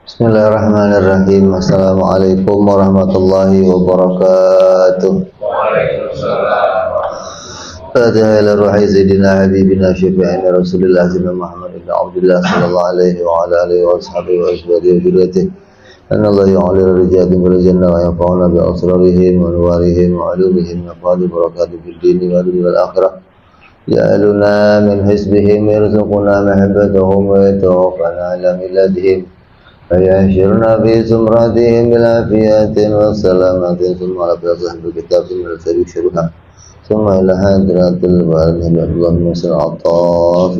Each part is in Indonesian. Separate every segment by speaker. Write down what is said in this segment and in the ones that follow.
Speaker 1: Bismillahirrahmanirrahim. Assalamualaikum warahmatullahi wabarakatuh. Fatiha ila ruhi Sayyidina Habibina Syafi'ina Rasulullah Sayyidina Muhammad ibn Abdullah sallallahu alaihi wa ala alihi wa ashabihi wa asbadihi wa juriyatihi Anna Allah ya'alir rijatin bil jannah wa yanfa'una bi asrarihim wa nuwarihim wa alumihim wa fadhi barakatuh fid dini wa dunia wal akhirah Ja'aluna min hisbihim yarzuquna mahabbatahum wa yatawaffana ala miladihim فيحشرنا في زمرتهم بالعافية والسلامة ثم على صاحب الكتاب ثم الذي شرها ثم إلى حضرة الوالد اللهم صل عطاء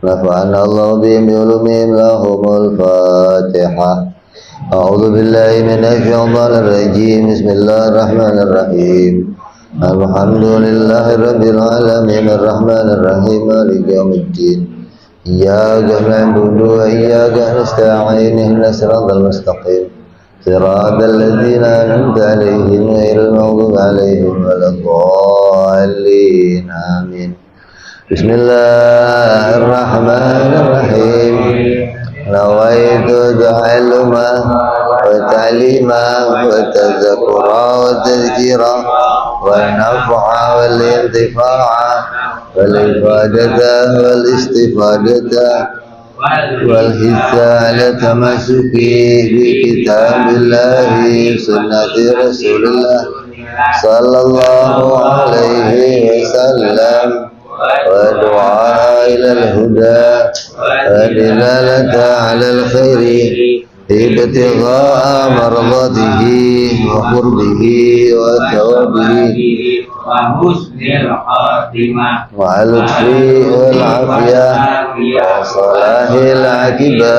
Speaker 1: نفعنا الله بهم بعلومهم لهم الفاتحة أعوذ بالله من الشيطان الرجيم بسم الله الرحمن الرحيم الحمد لله رب العالمين الرحمن الرحيم مالك يوم الدين إياك نعبد وإياك نستعين اهدنا الصراط المستقيم صراط الذين أنعمت عليهم غير المغضوب عليهم ولا الضالين آمين بسم الله الرحمن الرحيم نويت تعلما وتعليما وتذكرا وتذكيرا والنفع والانتفاع والإفادة والاستفادة والحث على التمسك بكتاب الله سنة رسول الله صلى الله عليه وسلم ودعاء إلى الهدى ودلالة على الخير ابتغاء مرضاته وقربه وثوابه وحسن الخاتمة واللطف والعافية وصلاح العاقبة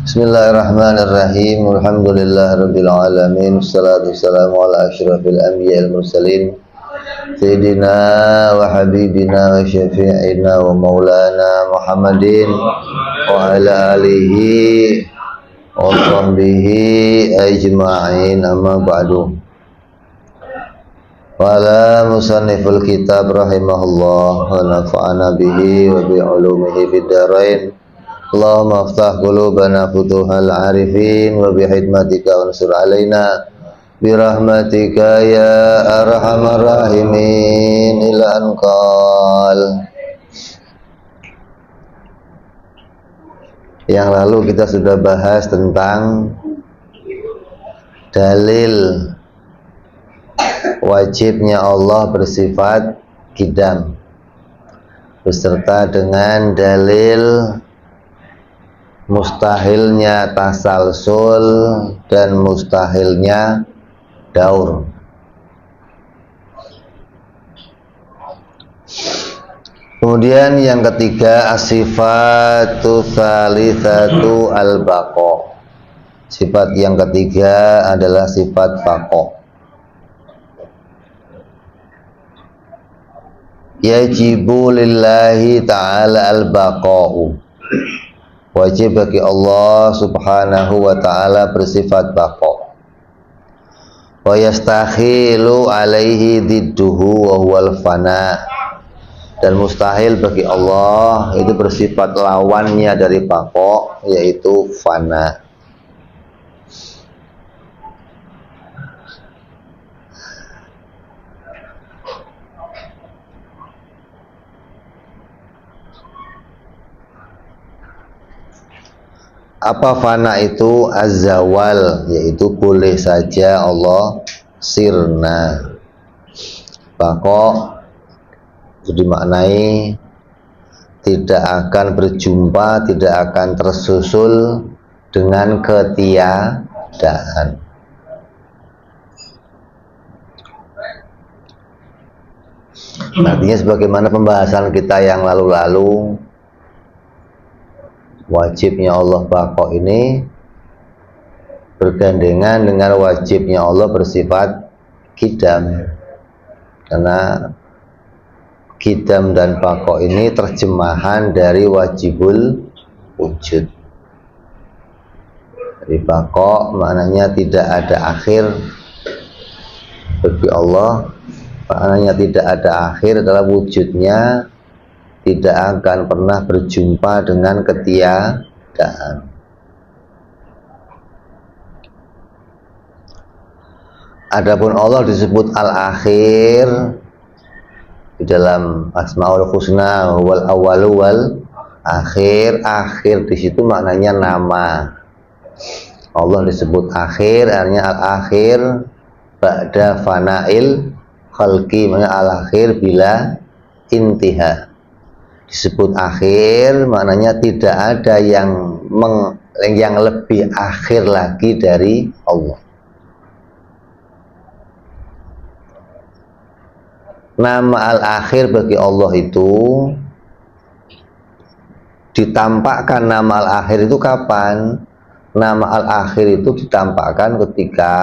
Speaker 1: Bismillahirrahmanirrahim. Alhamdulillahirabbil alamin. Wassalatu wassalamu ala asyrafil anbiya'il mursalin Sayyidina wa habibina wa syafi'ina wa maulana Muhammadin wa ala alihi wa sahbihi ajma'in amma ba'du. Wala musanniful kitab rahimahullah wa nafa'ana bihi wa bi'ulumihi fid dharain. Allahumma aftah qulubana futuhal arifin wa bihikmatika wansur alaina birahmatika ya arhamar rahimin ila anqal. Yang lalu kita sudah bahas tentang dalil wajibnya Allah bersifat qidam beserta dengan dalil mustahilnya tasalsul dan mustahilnya daur. Kemudian yang ketiga as-sifatu tsalitsatu al-baqa. Sifat yang ketiga adalah sifat baqa. Yajibu lillahi ta'ala al-baqa'u. Wajib bagi Allah subhanahu wa ta'ala bersifat baqa. Wa yastakhilu alaihi didduhu wa huwal fana. Dan mustahil bagi Allah itu bersifat lawannya dari baqa, yaitu fana. Apa fana itu? Az-zawal, yaitu boleh saja Allah sirna. Baqa itu dimaknai tidak akan berjumpa, tidak akan tersusul dengan ketiadaan. Artinya sebagaimana pembahasan kita yang lalu-lalu, wajibnya Allah baqa ini bergandengan dengan wajibnya Allah bersifat qidam, karena qidam dan baqa ini terjemahan dari wajibul wujud. Jadi baqa maknanya tidak ada akhir bagi Allah, maknanya tidak ada akhir adalah wujudnya tidak akan pernah berjumpa dengan ketiadaan. Adapun Allah disebut Al-Akhir di dalam Asmaul Husna, wal awwalu wal akhir. Akhir di situ maknanya nama. Allah disebut akhir, artinya Al-Akhir ba'da fana'il khalqi, maknanya Al-Akhir bila intiha. Disebut akhir maknanya tidak ada yang lebih akhir lagi dari Allah. Nama Al-Akhir bagi Allah itu ditampakkan. Nama Al-Akhir itu kapan? Nama Al-Akhir itu ditampakkan ketika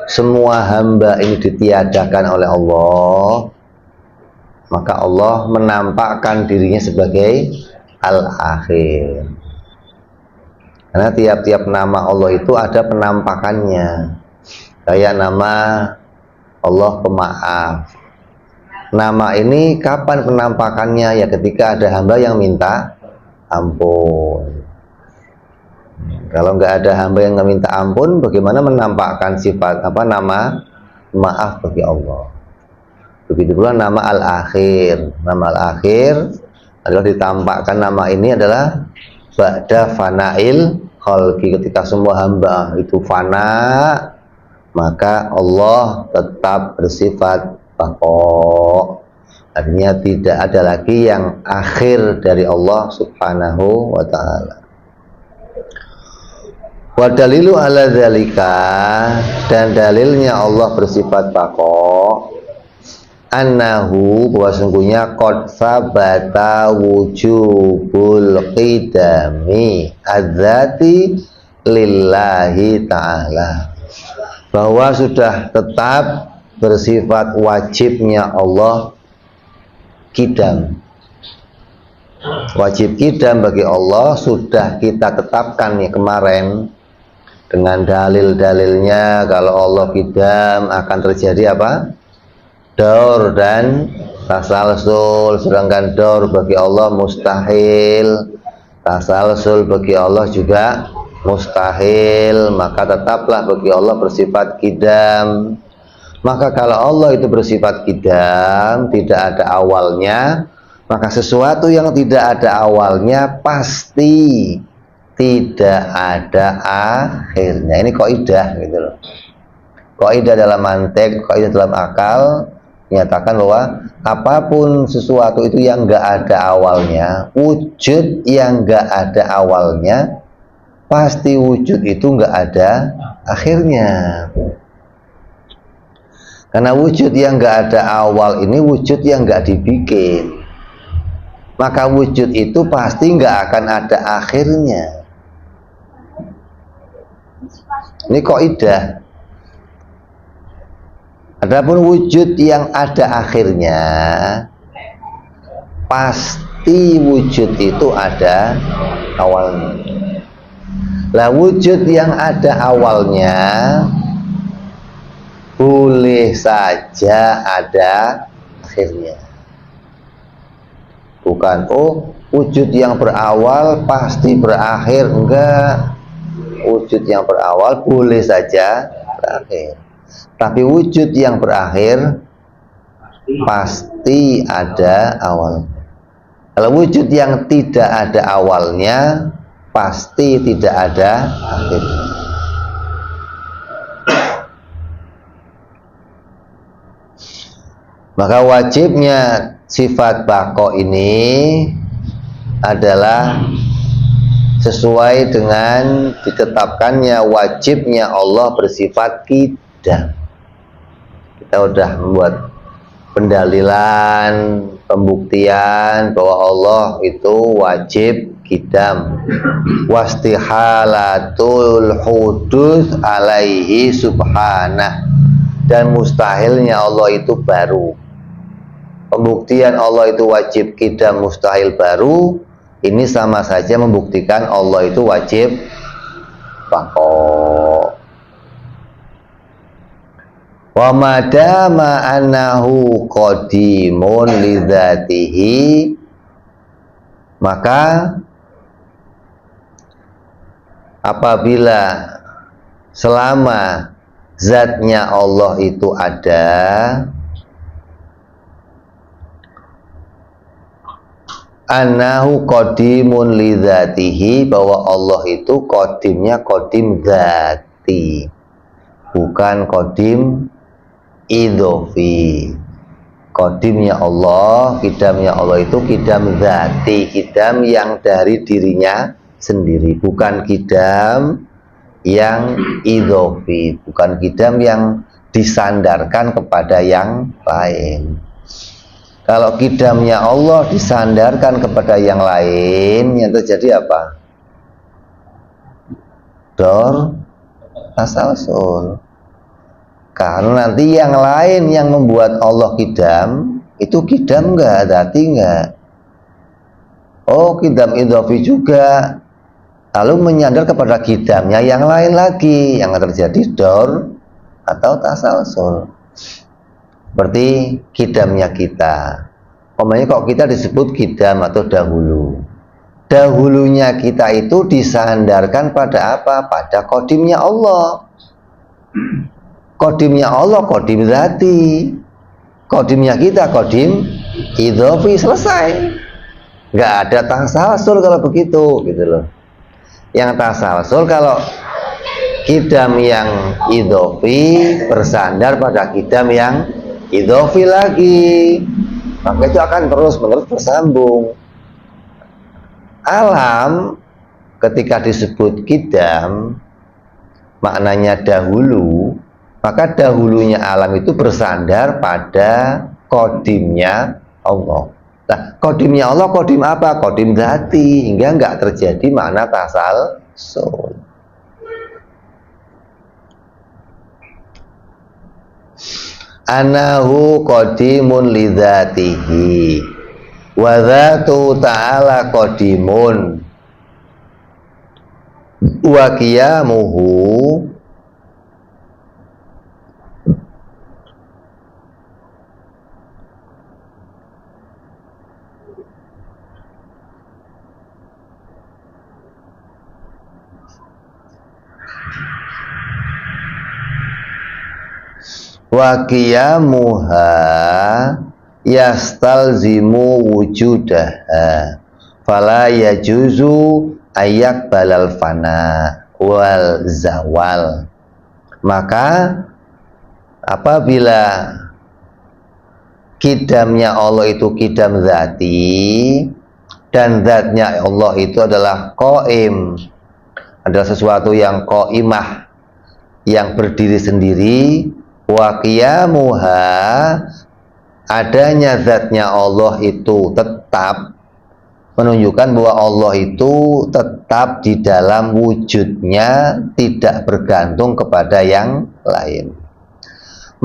Speaker 1: semua hamba ini ditiadakan oleh Allah, maka Allah menampakkan dirinya sebagai Al-Akhir. Karena tiap-tiap nama Allah itu ada penampakannya. Kayak nama Allah Pemaaf. Nama ini kapan penampakannya? Ya ketika ada hamba yang minta ampun. Kalau nggak ada hamba yang nggak minta ampun, bagaimana menampakkan sifat nama maaf bagi Allah? Begitu pula nama Al-Akhir. Nama Al-Akhir adalah ditampakkan. Nama ini adalah ba'da fana'il khalqi, ketika semua hamba itu fana, maka Allah tetap bersifat baqo. Artinya tidak ada lagi yang akhir dari Allah Subhanahu wa ta'ala. Wa dalilu ala dzalika, dan dalilnya Allah bersifat baqo, annahu, bahwa sungguhnya qad sabata wujubul qidami adzati lillahi ta'ala, bahwa sudah tetap bersifat wajibnya Allah qidam. Wajib qidam bagi Allah sudah kita tetapkan ya kemarin dengan dalil-dalilnya. Kalau Allah qidam akan terjadi apa? Daur dan tasalsul. Sedangkan daur bagi Allah mustahil, tasalsul bagi Allah juga mustahil. Maka tetaplah bagi Allah bersifat qidam. Maka kalau Allah itu bersifat qidam, tidak ada awalnya, maka sesuatu yang tidak ada awalnya pasti tidak ada akhirnya. Ini kaidah gitu loh. Kaidah dalam mantik, kaidah dalam akal menyatakan bahwa apapun sesuatu itu yang enggak ada awalnya, wujud yang enggak ada awalnya, pasti wujud itu enggak ada akhirnya. Karena wujud yang enggak ada awal ini wujud yang enggak dibikin, maka wujud itu pasti enggak akan ada akhirnya. Ini kaidah. Adapun wujud yang ada akhirnya, pasti wujud itu ada awalnya. Lah wujud yang ada awalnya boleh saja ada akhirnya. Bukan, oh wujud yang berawal pasti berakhir. Enggak. Wujud yang berawal boleh saja berakhir, tapi wujud yang berakhir pasti ada awalnya. Kalau wujud yang tidak ada awalnya, pasti tidak ada akhirnya. Maka wajibnya sifat baqo ini adalah sesuai dengan ditetapkannya wajibnya Allah bersifat qidam. Kita sudah membuat pendalilan, pembuktian bahwa Allah itu wajib qidam. Wastihalatul hudus alaihi subhanah, dan mustahilnya Allah itu baru. Pembuktian Allah itu wajib qidam, mustahil baru, ini sama saja membuktikan Allah itu wajib baqo. Wa madama annahu qadimun lidzatihi Maka apabila selama zatnya Allah itu ada, annahu qadimun li dzatihi, bahwa Allah itu qadimnya qadim dzati, bukan qadim idhofi. Qadimnya Allah, kidamnya Allah itu kidam dzati, kidam yang dari dirinya sendiri, bukan kidam yang idhofi, bukan kidam yang disandarkan kepada yang lain. Kalau kidamnya Allah disandarkan kepada yang lain, yang terjadi apa? Dor tasalsul. Karena nanti yang lain yang membuat Allah kidam, itu kidam enggak, dzati enggak. Oh, kidam idhofi juga, lalu menyandar kepada kidamnya yang lain lagi, yang terjadi dor atau tasalsul. Seperti kidamnya kita. Umpamanya kok kita disebut kidam atau dahulu. Dahulunya kita itu disandarkan pada apa? Pada qadimnya Allah. Qadimnya Allah qadim dzati. Qadimnya kita qadim idhofi, selesai. Nggak ada tasalsul kalau begitu, gitu loh. Yang tasalsul kalau kidam yang idhofi bersandar pada kidam yang idhofi lagi, maka itu akan terus-menerus bersambung. Alam ketika disebut kidam maknanya dahulu, maka dahulunya alam itu bersandar pada qadimnya Allah. Nah, qadimnya Allah qadim apa? Qadim dzati, hingga enggak terjadi makna tasalsul. Anahu qadimun li dzatihi wa dzatu ta'ala qadimun wa qiyamuhu wa qiyamuha yastalzimu wujudaha fala yajuzu ayak balal fana wal zawal. Maka apabila kidamnya Allah itu kidam dzati dan zatnya Allah itu adalah qaim, adalah sesuatu yang qaimah, yang berdiri sendiri, wa qiyamuha, adanya zatnya Allah itu tetap, menunjukkan bahwa Allah itu tetap di dalam wujudnya, tidak bergantung kepada yang lain.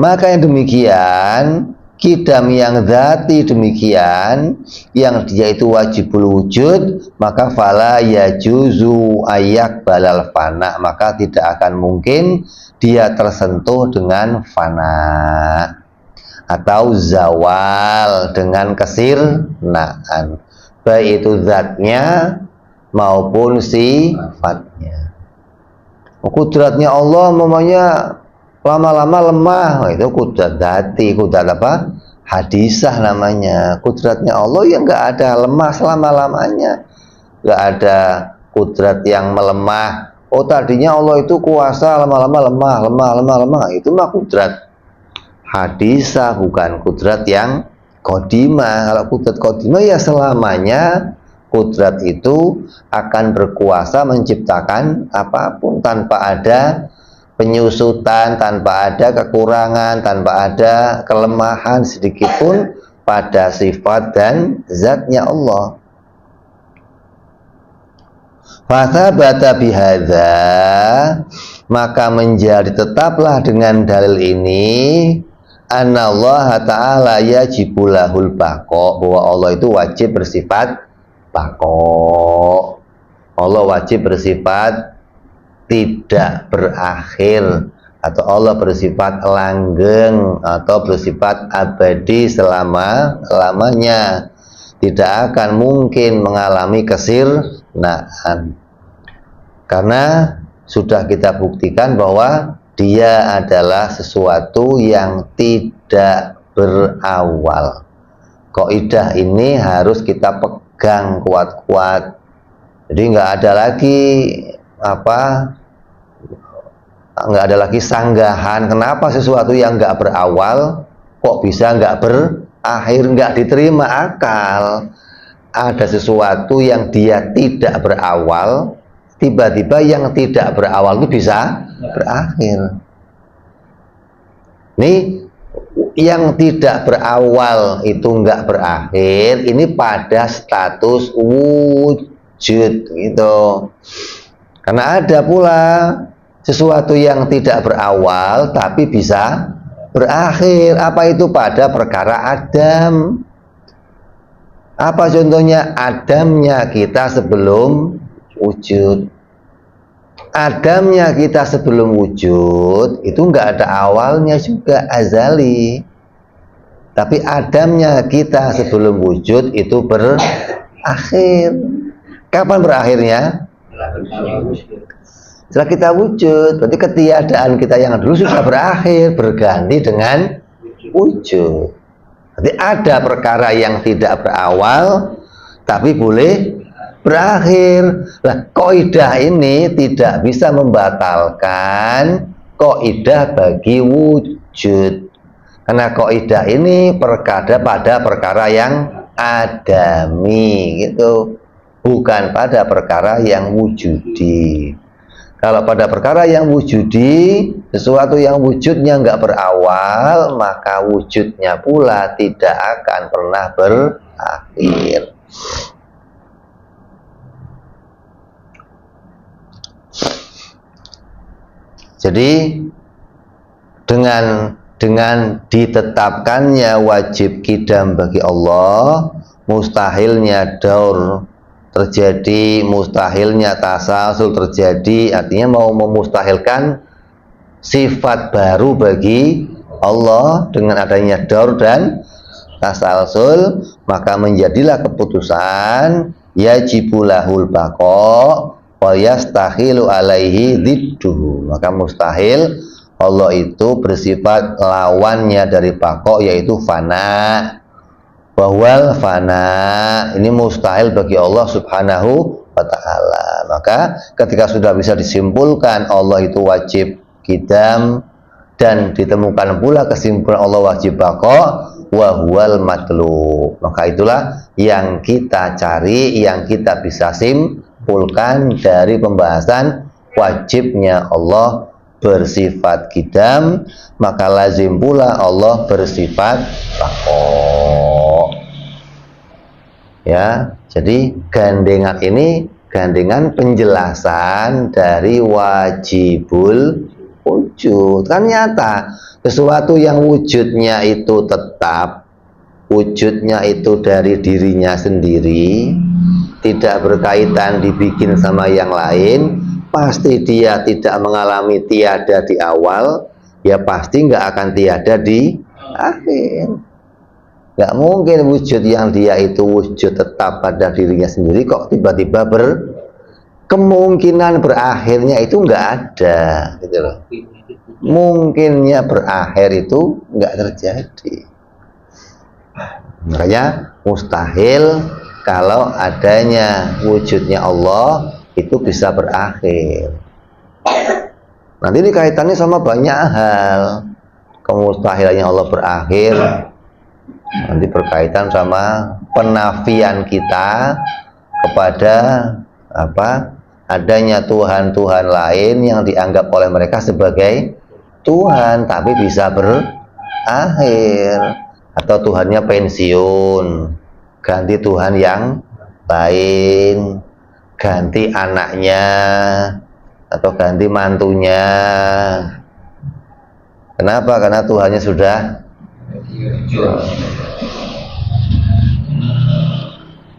Speaker 1: Maka yang demikian, kidam yang dzati demikian, yang dia itu wajibul wujud, maka fala yajuzu ayak balal fana, maka tidak akan mungkin dia tersentuh dengan fana atau zawal, dengan kesirnaan, baik itu zatnya maupun sifatnya. Kudratnya Allah mamanya lama-lama lemah, itu kudrat dzati, kudrat apa? Hadisah namanya. Kudratnya Allah yang enggak ada lemah selama-lamanya, enggak ada kudrat yang melemah. Oh, tadinya Allah itu kuasa, lama-lama lemah. Itu mah kudrat hadisah, bukan kudrat yang qadimah. Kalau kudrat qadimah ya selamanya kudrat itu akan berkuasa menciptakan apapun tanpa ada penyusutan, tanpa ada kekurangan, tanpa ada kelemahan sedikitpun pada sifat dan zatnya Allah. Fathabata bihadza, maka menjadi tetaplah dengan dalil ini, anallaha ta'ala yajibu lahul baqa, bahwa Allah itu wajib bersifat baqa. Allah wajib bersifat tidak berakhir, atau Allah bersifat langgeng, atau bersifat abadi selama-lamanya. tidak akan mungkin mengalami kesirnaan, karena sudah kita buktikan bahwa dia adalah sesuatu yang tidak berawal. Kaidah ini harus kita pegang kuat-kuat. Jadi nggak ada lagi sanggahan. Kenapa sesuatu yang nggak berawal kok bisa nggak berakhir, nggak diterima akal. Ada sesuatu yang dia tidak berawal, tiba-tiba yang tidak berawal itu bisa berakhir. Ini yang tidak berawal itu nggak berakhir, ini pada status wujud gitu. Karena ada pula sesuatu yang tidak berawal tapi bisa berakhir. Apa itu? Pada perkara Adam. Apa contohnya? Adamnya kita sebelum wujud. Adamnya kita sebelum wujud itu nggak ada awalnya juga, azali. Tapi Adamnya kita sebelum wujud itu berakhir. Kapan berakhirnya? Setelah kita wujud. Berarti ketiadaan kita yang dulu sudah berakhir, berganti dengan wujud. Berarti ada perkara yang tidak berawal tapi boleh berakhir. Nah, kaidah ini tidak bisa membatalkan kaidah bagi wujud. Karena kaidah ini pada perkara yang adami gitu, bukan pada perkara yang wujudi. Kalau pada perkara yang wujudi, sesuatu yang wujudnya nggak berawal, maka wujudnya pula tidak akan pernah berakhir. Jadi dengan ditetapkannya wajib qidam bagi Allah, mustahilnya daur terjadi, mustahilnya tasalsul terjadi, artinya mau memustahilkan sifat baru bagi Allah dengan adanya daur dan tasalsul, maka menjadilah keputusan yajibulahul baqa wa yastahilu alaihi dhidduhu. Maka mustahil Allah itu bersifat lawannya dari baqa, yaitu fana. Bahwal fana ini mustahil bagi Allah subhanahu wa ta'ala. Maka ketika sudah bisa disimpulkan Allah itu wajib qidam dan ditemukan pula kesimpulan Allah wajib baqa wa huwal matlub, maka itulah yang kita cari, yang kita bisa simpulkan dari pembahasan wajibnya Allah bersifat qidam, maka lazim pula Allah bersifat baqa. Ya, jadi gandengan ini gandengan penjelasan dari wajibul wujud. Kan nyata sesuatu yang wujudnya itu tetap, wujudnya itu dari dirinya sendiri, tidak berkaitan dibikin sama yang lain, pasti dia tidak mengalami tiada di awal, ya pasti nggak akan tiada di akhir. Nggak mungkin wujud yang dia itu wujud tetap pada dirinya sendiri kok tiba-tiba kemungkinan berakhirnya itu nggak ada, gitu loh. Mungkinnya berakhir itu nggak terjadi. Makanya mustahil kalau adanya wujudnya Allah itu bisa berakhir. Nanti ini kaitannya sama banyak hal. Kemustahilannya Allah berakhir nanti berkaitan sama penafian kita kepada adanya Tuhan-Tuhan lain yang dianggap oleh mereka sebagai Tuhan tapi bisa berakhir, atau Tuhannya pensiun, ganti Tuhan yang lain, ganti anaknya atau ganti mantunya. Kenapa? Karena Tuhannya sudah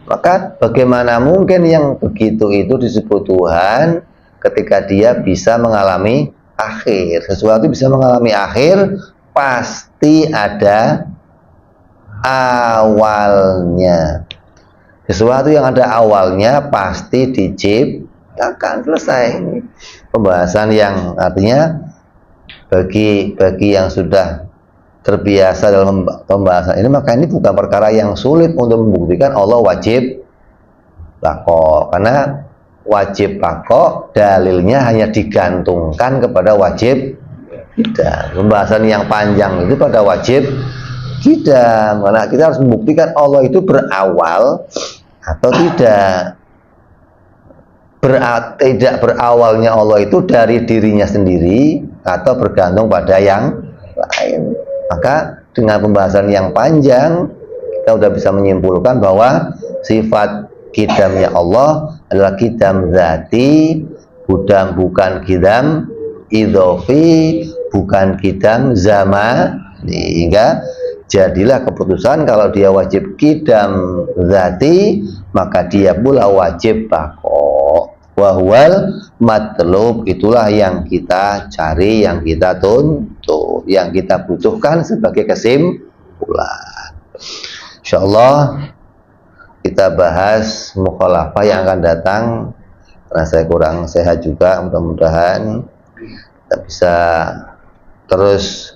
Speaker 1: maka bagaimana mungkin yang begitu itu disebut Tuhan ketika dia bisa mengalami akhir? Sesuatu bisa mengalami akhir pasti ada awalnya. Sesuatu yang ada awalnya pasti diciptakan. Selesai. Ini pembahasan yang artinya bagi yang sudah terbiasa dalam pembahasan ini, maka ini bukan perkara yang sulit untuk membuktikan Allah wajib bako, karena wajib bako dalilnya hanya digantungkan kepada wajib tidak. Pembahasan yang panjang itu pada wajib tidak, karena kita harus membuktikan Allah itu berawal atau tidak. Tidak berawalnya Allah itu dari dirinya sendiri atau bergantung pada yang lain. Maka dengan pembahasan yang panjang kita sudah bisa menyimpulkan bahwa sifat qidamnya Allah adalah qidam zati, bukan qidam idhofi, bukan qidam zamani. Hingga jadilah keputusan kalau dia wajib qidam zati, maka dia pula wajib bako. Wahwal matlub, itulah yang kita cari, yang kita tuntut, yang kita butuhkan sebagai kesimpulan. Insyaallah kita bahas mukhalafah yang akan datang, karena saya kurang sehat juga. Mudah-mudahan kita bisa terus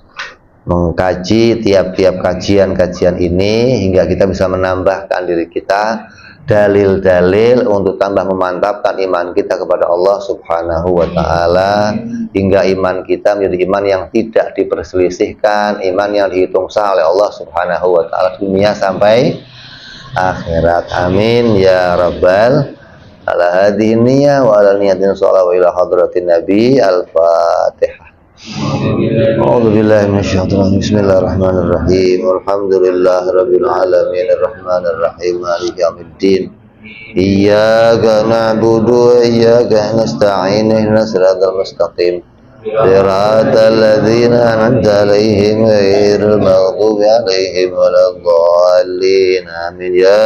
Speaker 1: mengkaji tiap-tiap kajian ini hingga kita bisa menambahkan diri kita dalil-dalil untuk tambah memantapkan iman kita kepada Allah Subhanahu wa ta'ala, hingga iman kita menjadi iman yang tidak diperselisihkan, iman yang dihitung sah oleh Allah Subhanahu wa ta'ala dunia sampai akhirat. Amin ya rabbal ala hadhihi niyyah wa ala niyatin sholawat ila hadratin nabi. Al-Fatihah. A'udzubillahi minasyaitonir rajim. Bismillahirrahmanirrahim. Alhamdulillahirabbil alamin arrahmanir rahim maliki yaumiddin. Iyyaka na'budu wa iyyaka nasta'in ihdinas siratal mustaqim. Siratal ladzina an'amta 'alaihim ghairil maghdubi 'alaihim waladdallin. Amin ya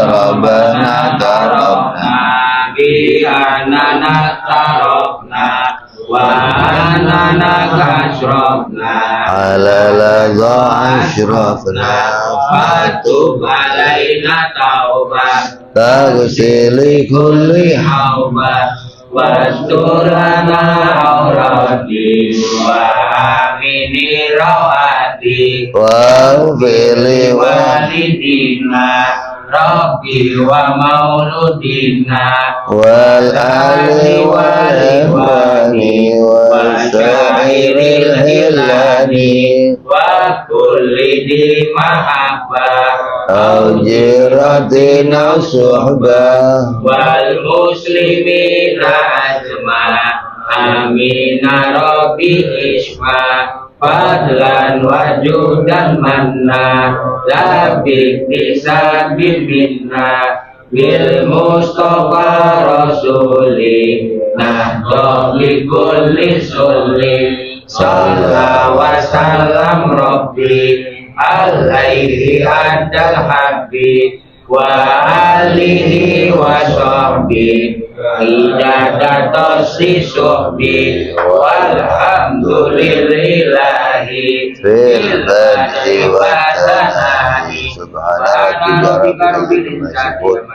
Speaker 1: rabbana tarabna bi annana tarabna wa anana kashrafna ala ladha ashrafna fatub alaina taubat taghsili kulli hawba wasturana aurati wa amini rawati wa fili walidina Rabbi wa mauludina wal ali wal ikhwani wal sa'iril hilani wa kulli di mahabbah aujiratina suhbah wal muslimina ajma amina Rabbi ishma fadlan wajudan manna labik bisa bibinna bil mustafa rasuli nahdoh likulli sulli sallallahu wa sallam rabbi alaihi adal habbi wa alihi wa sahbihi idadatosi suhbi walhamdulillahi fil badri wa tanani subhanaka rabbil izzati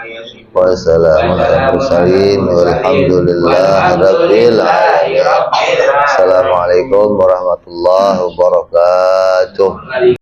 Speaker 1: wassalamu ala mursalin walhamdulillahi rabbil alamin. Assalamualaikum warahmatullahi wabarakatuh.